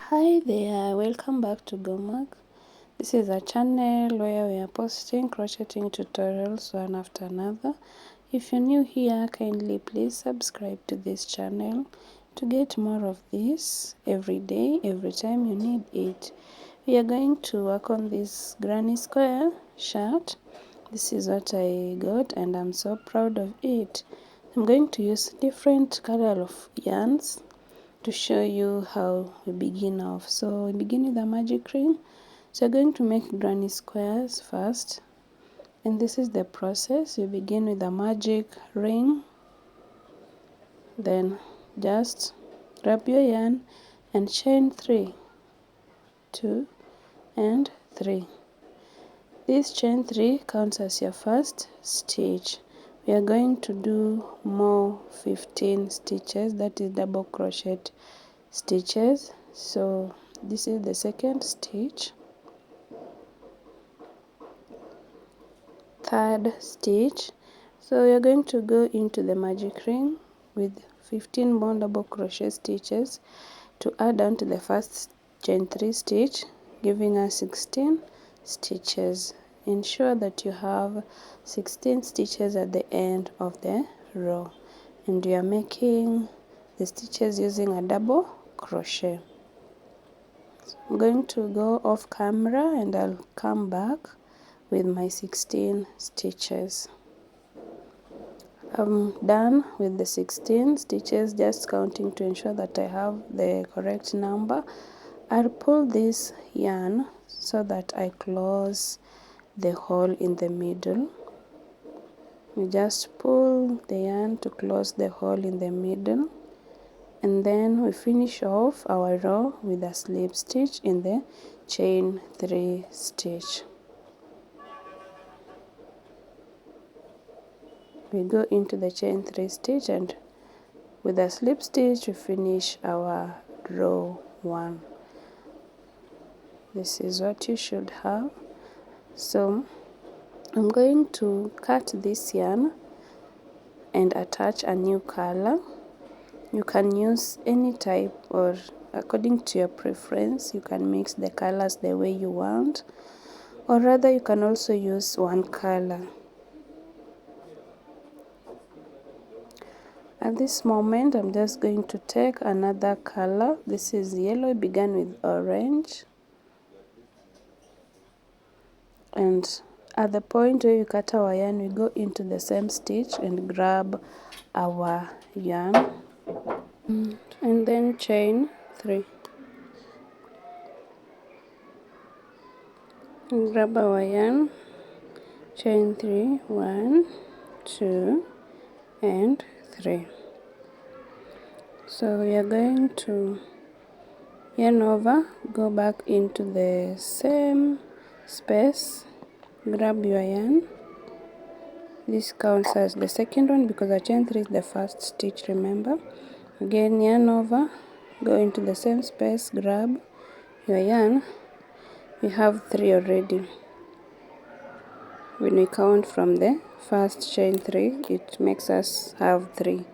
Hi there, welcome back to Gomak. This is a channel where we are posting crocheting tutorials one after another. If you're new here, kindly please subscribe to this channel to get more of this every day, every time you need it. We are going to work on this granny square shirt. This is what I got and I'm so proud of it. I'm going to use different color of yarns to show you how we begin off. So we begin with a magic ring. So we're going to make granny squares first, and this is the process. You begin with a magic ring, then just grab your yarn and chain 3, 2 and 3. This chain 3 counts as your first stitch. We are going to do more 15 stitches, that is double crochet stitches. So this is the second stitch, third stitch. So we are going to go into the magic ring with 15 more double crochet stitches to add on to the first chain 3 stitch, giving us 16 stitches. Ensure that you have 16 stitches at the end of the row, and you are making the stitches using a double crochet. I'm going to go off camera and I'll come back with my 16 stitches. I'm done with the 16 stitches, just counting to ensure that I have the correct number. I'll pull this yarn so that I close the hole in the middle. We just pull the yarn to close the hole in the middle, and then we finish off our row with a slip stitch in the chain 3 stitch. We go into the chain 3 stitch, and with a slip stitch we finish our row 1. This is what you should have. So I'm going to cut this yarn and attach a new color. You can use any type, or according to your preference, you can mix the colors the way you want, or rather you can also use one color. At this moment I'm just going to take another color. This is yellow, began with orange, and at the point where you cut our yarn we go into the same stitch and grab our yarn, and then chain 3 and grab our yarn, chain 3, 1, 2 and 3. So we are going to yarn over, go back into the same space, grab your yarn. This counts as the second one because our chain 3 is the first stitch, remember. Again, yarn over, go into the same space, grab your yarn. We have 3 already. When we count from the first chain 3, it makes us have 3.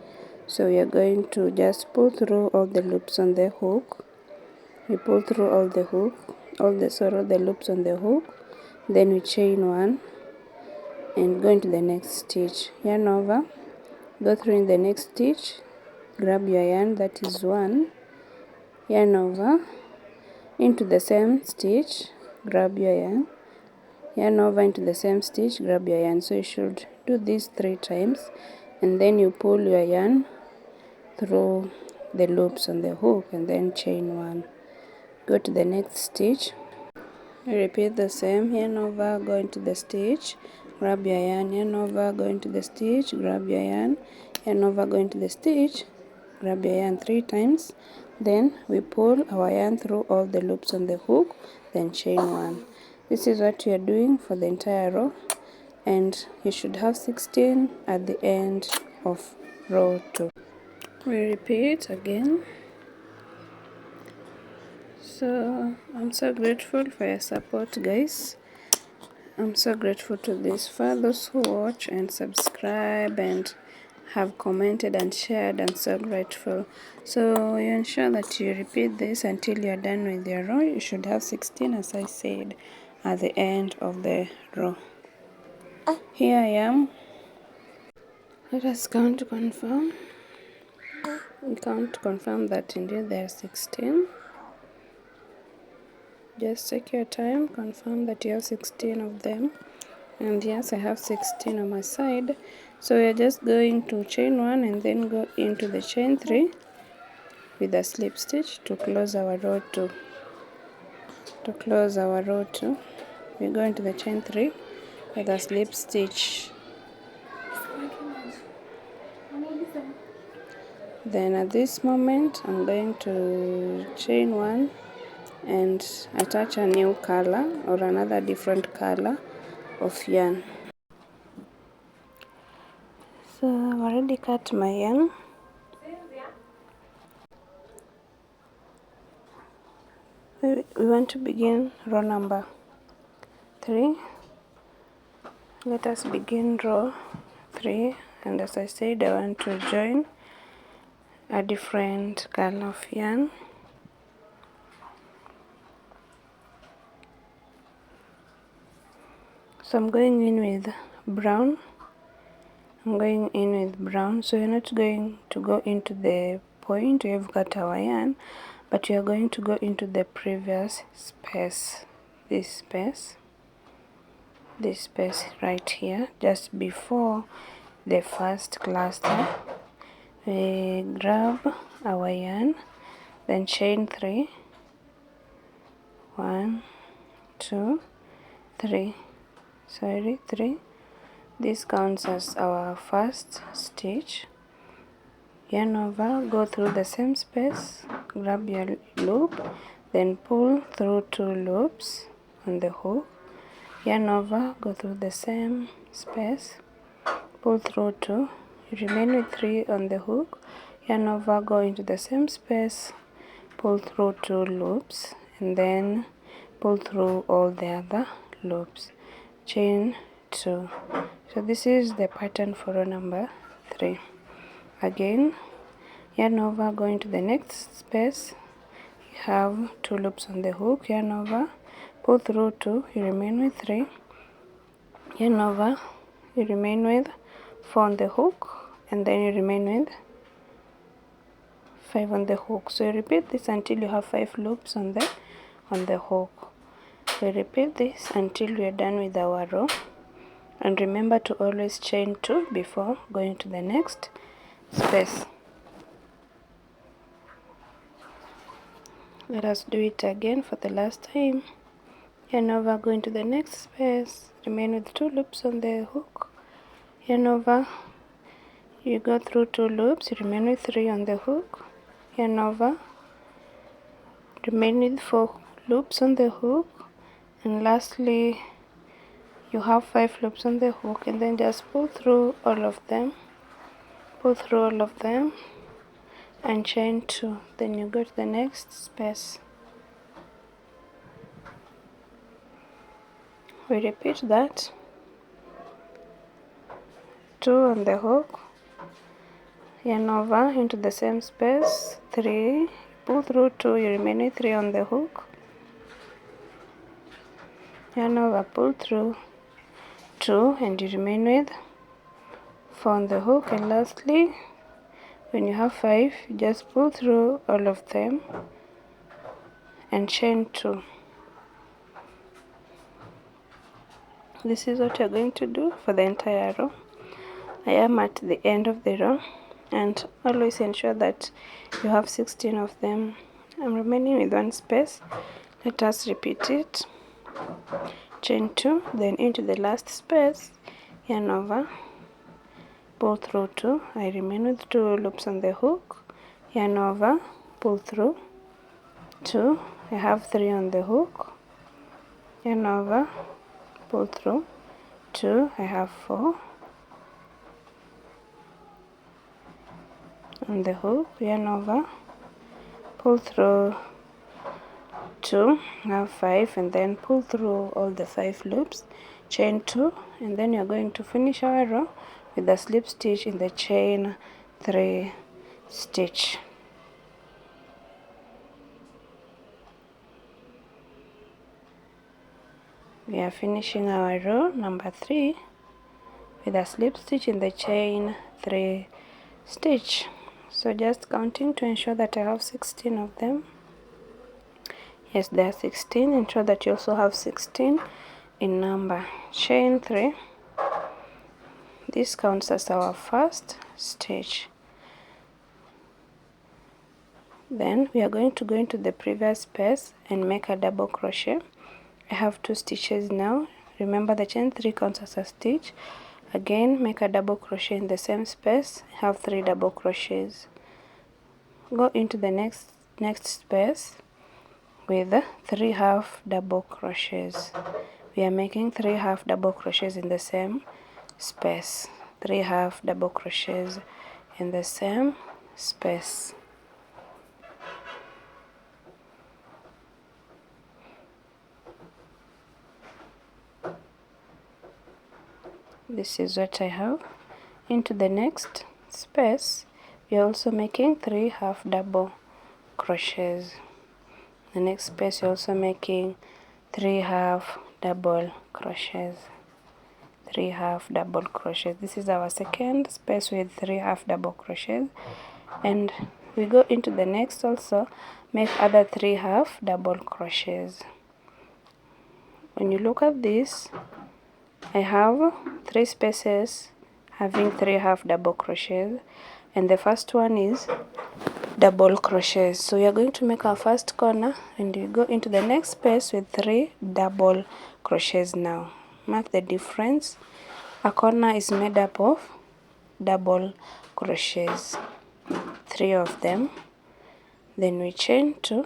So we are going to just pull through all the loops on the hook. We pull through all the loops on the hook, then we chain 1 and go into the next stitch. Yarn over, go through in the next stitch, grab your yarn, that is 1, yarn over, into the same stitch, grab your yarn, yarn over into the same stitch, grab your yarn. So you should do this 3 times, and then you pull your yarn through the loops on the hook and then chain 1. Go to the next stitch, repeat the same, yarn over, go into the stitch, grab your yarn over, go into the stitch, grab your yarn over, go into the stitch, grab your yarn 3 times. Then we pull our yarn through all the loops on the hook, then chain 1. This is what we are doing for the entire row, and you should have 16 at the end of row 2. We repeat again. So I'm so grateful for your support, guys. I'm so grateful to those who watch and subscribe and have commented and shared, and so grateful. So you ensure that you repeat this until you're done with your row. You should have 16, as I said, at the end of the row. Here I am. Let us count to confirm. Count to confirm that indeed there are 16. Just take your time, confirm that you have 16 of them. And yes, I have 16 on my side. So we are just going to chain 1 and then go into the chain 3 with a slip stitch to close our row 2. To close our row 2, we go into the chain 3 with a slip stitch. Then at this moment, I'm going to chain 1 and attach a new color or another different color of yarn. So I've already cut my yarn. We want to begin row number 3. Let us begin row 3, and as I said, I want to join a different color of yarn. So I'm going in with brown. So you're not going to go into the point where you've got our yarn, but you are going to go into the previous space, this space right here, just before the first cluster. We grab our yarn, then chain 3, 1, 2, 3, 3. This counts as our first stitch. Yarn over, go through the same space, grab your loop, then pull through 2 loops on the hook. Yarn over, go through the same space, pull through 2, you remain with 3 on the hook. Yarn over, go into the same space, pull through 2 loops, and then pull through all the other loops. Chain 2. So this is the pattern for row number 3. Again, yarn over, go into the next space. You have 2 loops on the hook. Yarn over, pull through 2, you remain with 3. Yarn over, you remain with 4 on the hook, and then you remain with 5 on the hook. So you repeat this until you have 5 loops on the hook. We repeat this until we are done with our row. And remember to always chain 2 before going to the next space. Let us do it again for the last time. Yarn over, go into the next space, remain with 2 loops on the hook. Yarn over, you go through 2 loops, you remain with 3 on the hook. Yarn over, remain with 4 loops on the hook, and lastly you have 5 loops on the hook, and then just pull through all of them, and chain 2. Then you go to the next space. We repeat that. 2 on the hook, yarn over into the same space, 3, pull through 2, you remain with 3 on the hook. Yarn over, pull through 2, and you remain with 4 on the hook. And lastly, when you have 5, you just pull through all of them and chain 2. This is what you're going to do for the entire row. I am at the end of the row, and always ensure that you have 16 of them. I'm remaining with 1 space. Let us repeat it. Chain 2, then into the last space, yarn over, pull through 2, I remain with 2 loops on the hook. Yarn over, pull through 2, I have 3 on the hook. Yarn over, pull through 2, I have 4 on the hook. Yarn over, pull through 2, now 5, and then pull through all the 5 loops, chain 2, and then you're going to finish our row with a slip stitch in the chain 3 stitch. We are finishing our row number 3 with a slip stitch in the chain 3 stitch. So just counting to ensure that I have 16 of them. Yes, there are 16. Ensure that you also have 16 in number. Chain 3. This counts as our first stitch. Then we are going to go into the previous space and make a double crochet. I have 2 stitches now. Remember, the chain 3 counts as a stitch. Again, make a double crochet in the same space. Have 3 double crochets. Go into the next space with 3 half double crochets. We are making 3 half double crochets in the same space. 3 half double crochets in the same space. This is what I have. Into the next space, we are also making 3 half double crochets. The next space, you're also making 3 half double crochets. 3 half double crochets. This is our second space with 3 half double crochets, and we go into the next also, make other 3 half double crochets. When you look at this, I have 3 spaces having 3 half double crochets, and the first one is double crochets. So we are going to make our first corner, and we go into the next space with 3 double crochets. Now mark the difference. A corner is made up of double crochets, 3 of them. Then we chain 2,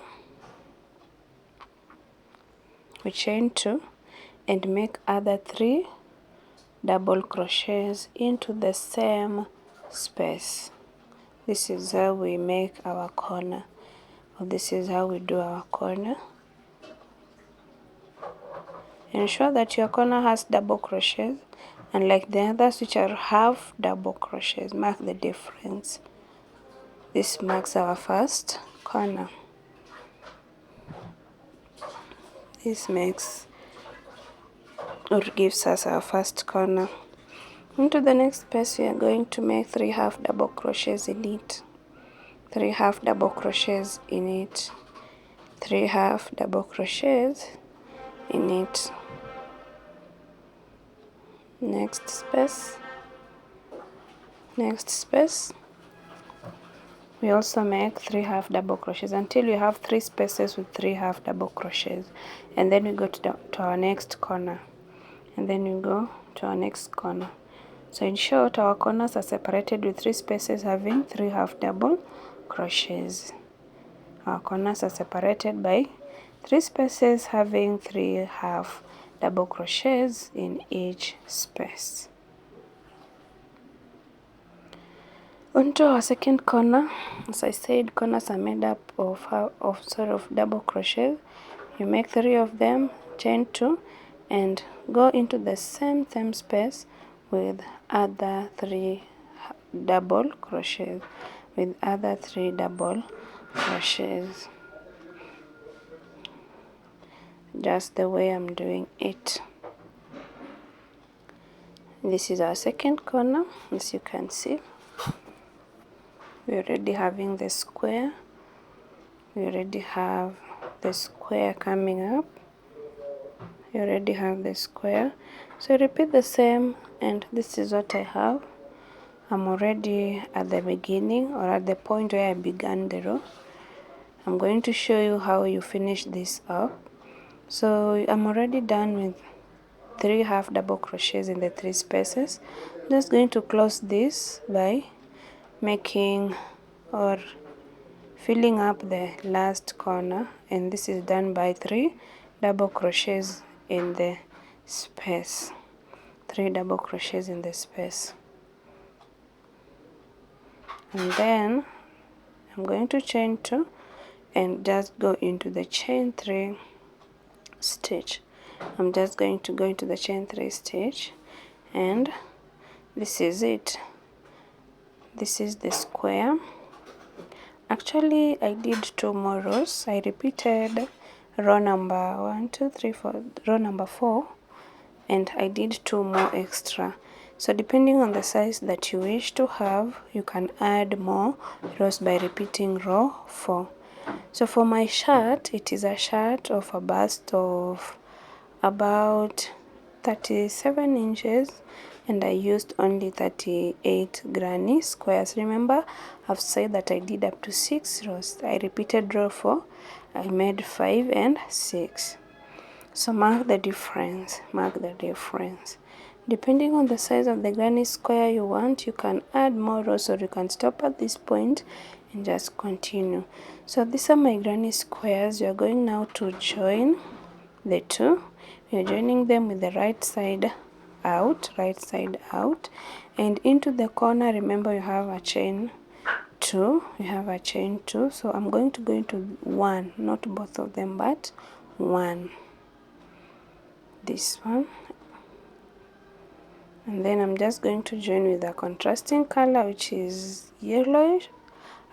and make other 3 double crochets into the same space. This is how we make our corner, or this is how we do our corner. Ensure that your corner has double crochets, unlike the others which are half double crochets. Mark the difference. This marks our first corner. This makes or gives us our first corner. Into the next space, we are going to make 3 half double crochets in it. 3 half double crochets in it. 3 half double crochets in it. Next space. We also make 3 half double crochets until we have 3 spaces with 3 half double crochets, and then we go to our next corner, and then we go to our next corner. So in short, our corners are separated with 3 spaces having 3 half double crochets. Our corners are separated by 3 spaces having 3 half double crochets in each space. Onto our second corner. As I said, corners are made up of double crochets. You make 3 of them, chain 2, and go into the same space with other 3 double crochets. Just the way I'm doing it. This is our second corner, as you can see. We're already having the square. We already have the square coming up. You already have the square. So repeat the same, and this is what I have. I'm already at the beginning, or at the point where I began the row. I'm going to show you how you finish this up. So I'm already done with 3 half double crochets in the 3 spaces. I'm just going to close this by making or filling up the last corner, and this is done by 3 double crochets in the space. 3 double crochets in the space. And then I'm going to chain 2 and just go into the chain 3 stitch. I'm just going to go into the chain 3 stitch and this is it. This is the square. Actually, I did 2 more rows. I repeated row number 1, 2, 3, 4, row number 4, and I did 2 more extra. So depending on the size that you wish to have, you can add more rows by repeating row 4. So for my shirt, it is a shirt of a bust of about 37 inches, and I used only 38 granny squares. Remember, I've said that I did up to 6 rows. I repeated row 4, I made 5 and 6. So mark the difference, mark the difference. Depending on the size of the granny square you want, you can add more rows, or you can stop at this point and just continue. So these are my granny squares. You are going now to join the two. You're joining them with the right side out, and into the corner. Remember, you have a chain 2, so I'm going to go into 1, not both of them, but 1, this one, and then I'm just going to join with a contrasting color, which is yellowish.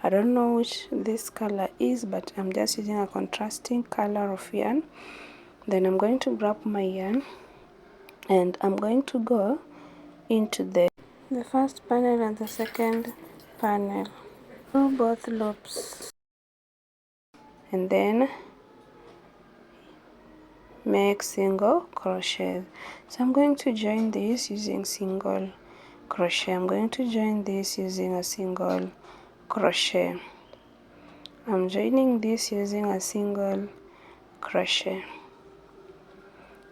I don't know which this color is, but I'm just using a contrasting color of yarn. Then I'm going to grab my yarn, and I'm going to go into the first panel and the second panel, do both loops, and then make single crochet. So I'm going to join this using single crochet. I'm going to join this using a single crochet. I'm joining this using a single crochet.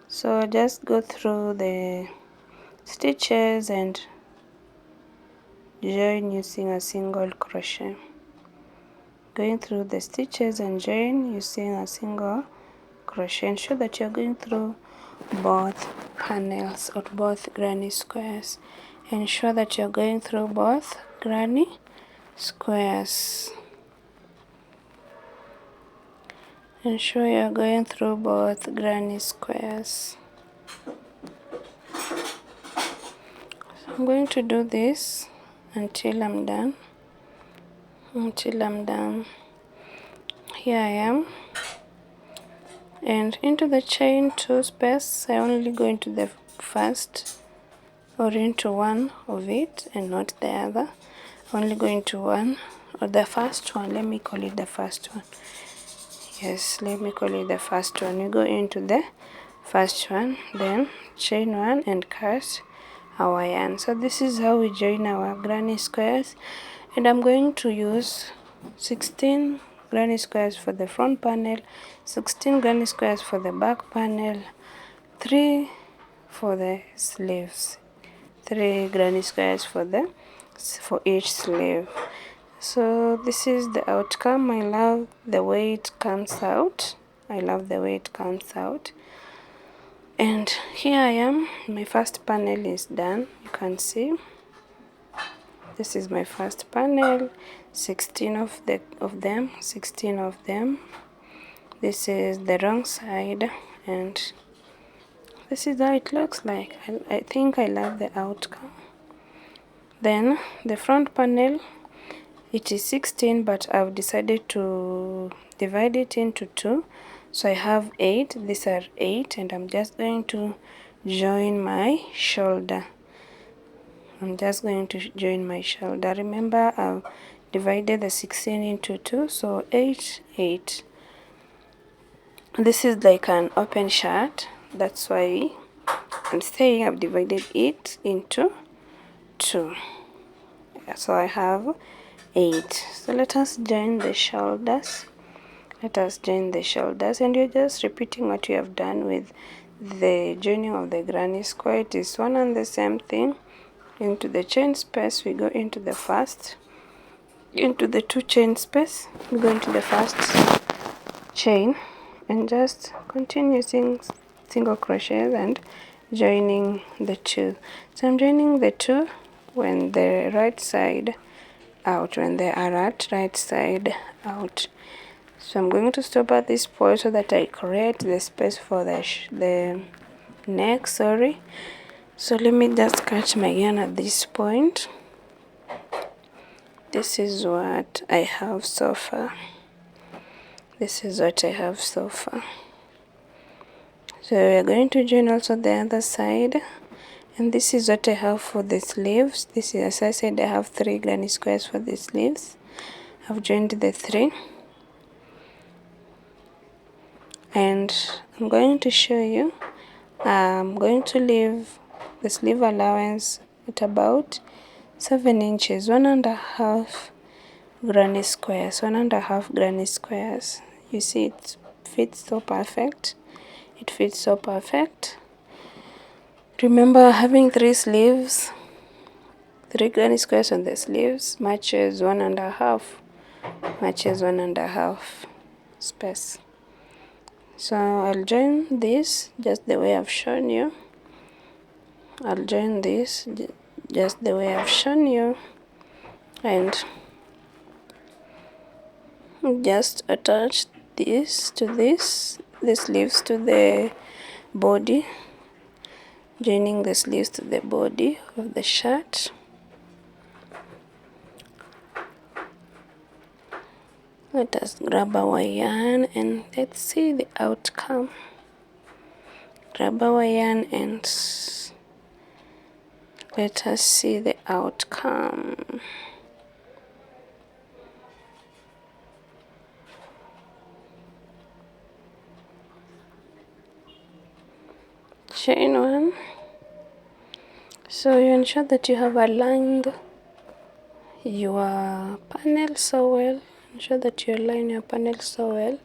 So just go through the stitches and join using a single crochet. Going through the stitches and join using a single crochet. Ensure that you're going through both panels or both granny squares. Ensure that you're going through both granny squares. Ensure you're going through both granny squares. So I'm going to do this until I'm done. Here I am. And into the chain 2 space, I only go into the first, or into one of it and not the other. Only go into one, or the first one. Let me call it the first one. Yes, let me call it the first one. You go into the first one, then chain 1 and cut our yarn. So this is how we join our granny squares, and I'm going to use 16 granny squares for the front panel, 16 granny squares for the back panel, 3 for the sleeves, 3 granny squares for each sleeve. So this is the outcome. I love the way it comes out. And here I am. My first panel is done. You can see this is my first panel. 16 of them. This is the wrong side, and this is how it looks like. I think I love the outcome. Then the front panel, it is 16, but I've decided to divide it into 2. So I have 8. These are 8, and I'm just going to join my shoulder. Remember, I've divided the 16 into 2, so 8, 8. This is like an open shirt. That's why I'm saying I've divided it into 2. So I have 8. So let us join the shoulders. And you're just repeating what you have done with the joining of the granny square. It is one and the same thing. Into the chain space, we go into the 2 chain space, we go into the first chain and just continue using single crochet and joining the 2. So I'm joining the 2 when they are at right side out. So I'm going to stop at this point so that I create the space for the neck. So let me just catch my yarn at this point. This is what I have so far. This is what I have so far. So we're going to join also the other side, and this is what I have for the sleeves. This is, as I said, I have 3 granny squares for the sleeves. I've joined the 3, and I'm going to show you. I'm going to leave the sleeve allowance at about 7 inches, 1.5 granny squares, 1.5 granny squares. You see, it fits so perfect. It fits so perfect. Remember, having 3 sleeves, 3 granny squares on the sleeves matches 1.5 space. So I'll join this just the way I've shown you. I'll join this just the way I've shown you, and just attach this to this, the sleeves to the body, joining the sleeves to the body of the shirt. Let us grab our yarn and let's see the outcome. Grab our yarn and let us see the outcome. Chain 1. So you ensure that you have aligned your panel so well. Ensure that you align your panel so well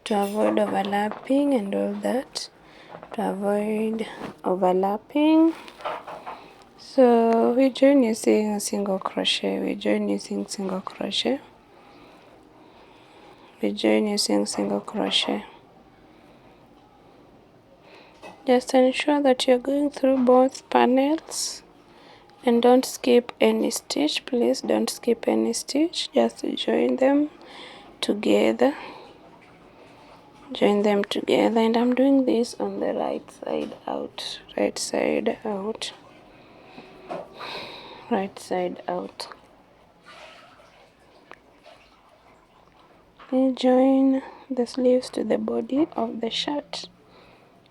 to avoid overlapping and all that. To avoid overlapping. So we join using a single crochet. We join using single crochet. We join using single crochet. Just ensure that you're going through both panels and don't skip any stitch. Please don't skip any stitch. Just join them together. Join them together, and I'm doing this on the right side out. Right side out. Right side out. You join the sleeves to the body of the shirt.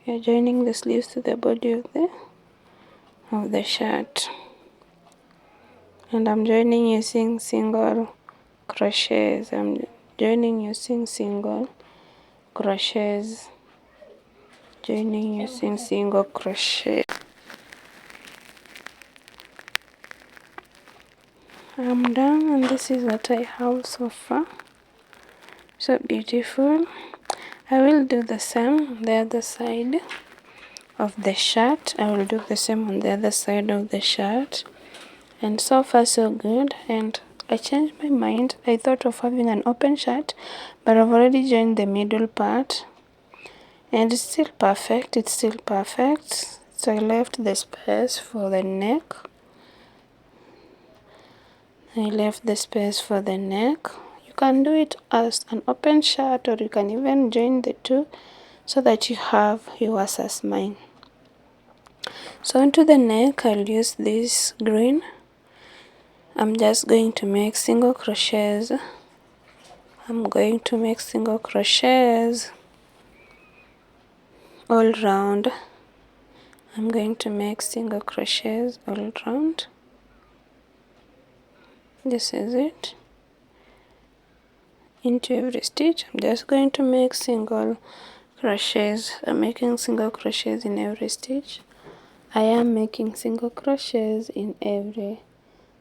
You're joining the sleeves to the body of the shirt, and I'm joining using single crochets. I'm joining using single crochets. Joining using single crochet. I'm done, and this is what I have so far. So beautiful. I will do the same on the other side of the shirt. I will do the same on the other side of the shirt, and so far so good. And I changed my mind. I thought of having an open shirt, but I've already joined the middle part, and it's still perfect. It's still perfect. So I left the space for the neck. I left the space for the neck. You can do it as an open shirt, or you can even join the two so that you have yours as mine. So onto the neck, I'll use this green. I'm just going to make single crochets. I'm going to make single crochets all round. I'm going to make single crochets all round. This is it. Into every stitch, I'm just going to make single crochets. I'm making single crochets in every stitch. I am making single crochets in every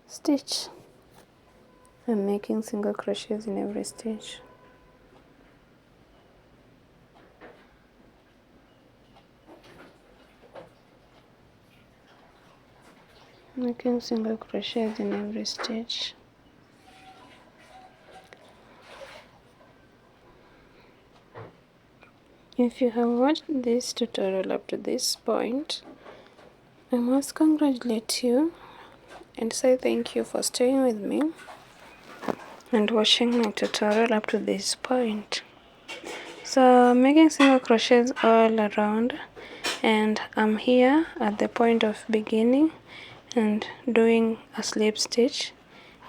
stitch. I'm making single crochets in every stitch. Making single crochets in every stitch. If you have watched this tutorial up to this point, I must congratulate you and say thank you for staying with me and watching my tutorial up to this point. So making single crochets all around, and I'm here at the point of beginning and doing a slip stitch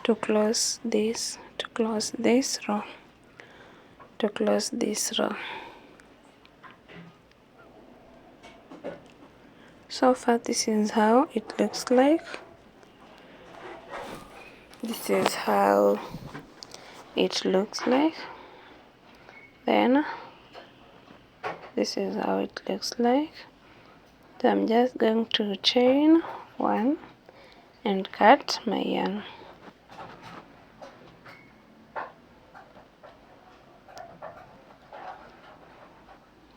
to close this row, So far this is how it looks like. Then this is how it looks like. So I'm just going to chain one and cut my yarn.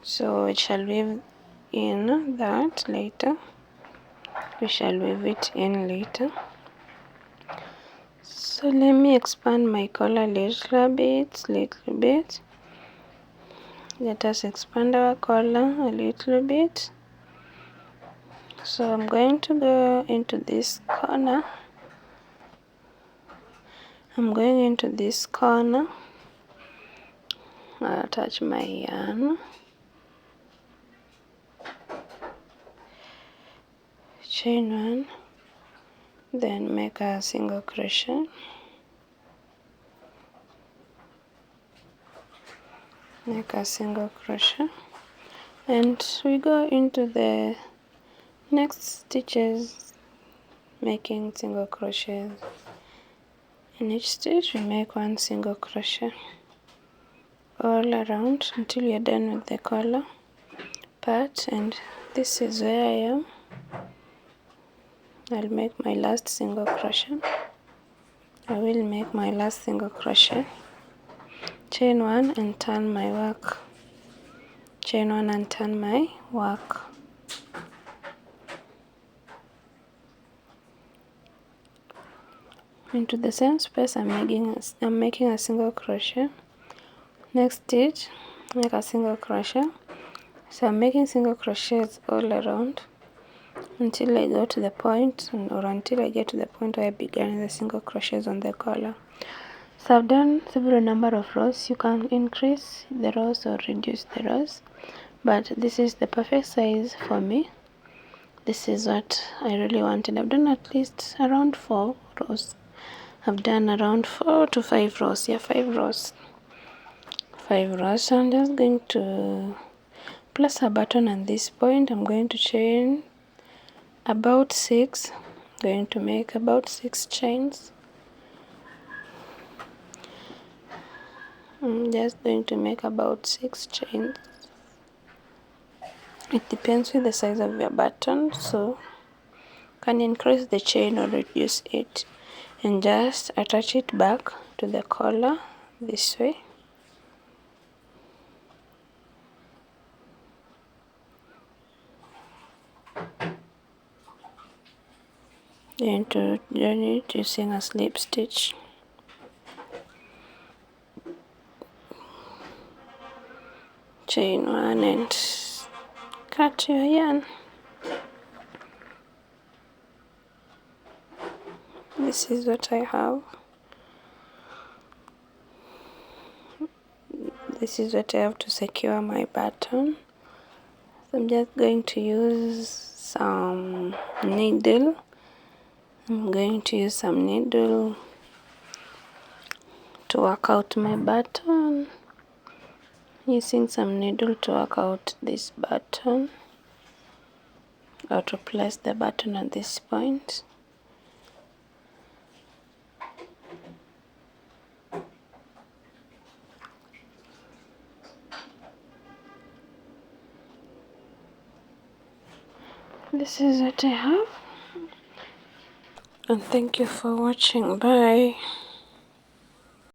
So we shall weave in that later. So let me expand my collar little bit. Let us expand our collar a little bit. So I'm going to go into this corner. I'll attach my yarn, chain one, then make a single crochet, and we go into the next stitches making single crochets. In each stitch we make one single crochet all around until you're done with the collar part, and this is where I am. I'll make my last single crochet. Chain one and turn my work. Into the same space I'm making a single crochet. Next stitch, make a single crochet. So I'm making single crochets all around until I go to the point, until I get to the point where I began the single crochets on the collar. So I've done several number of rows. You can increase the rows or reduce the rows, but this is the perfect size for me. This is what I really wanted. I've done at least around 4 rows. I've done around 4 to 5 rows. Yeah, 5 rows. So I'm just going to place a button at this point. I'm going to chain about 6. Going to make about 6 chains. I'm just going to make about 6 chains. It depends with the size of your button, so you can increase the chain or reduce it, and just attach it back to the collar this way. Going to join it using a slip stitch. Chain one and cut your yarn. This is what I have. This is what I have to secure my button. So I'm just going to use some needle. To work out my button. Using some needle to work out this button, or to place the button at this point. This is what I have, and thank you for watching. Bye.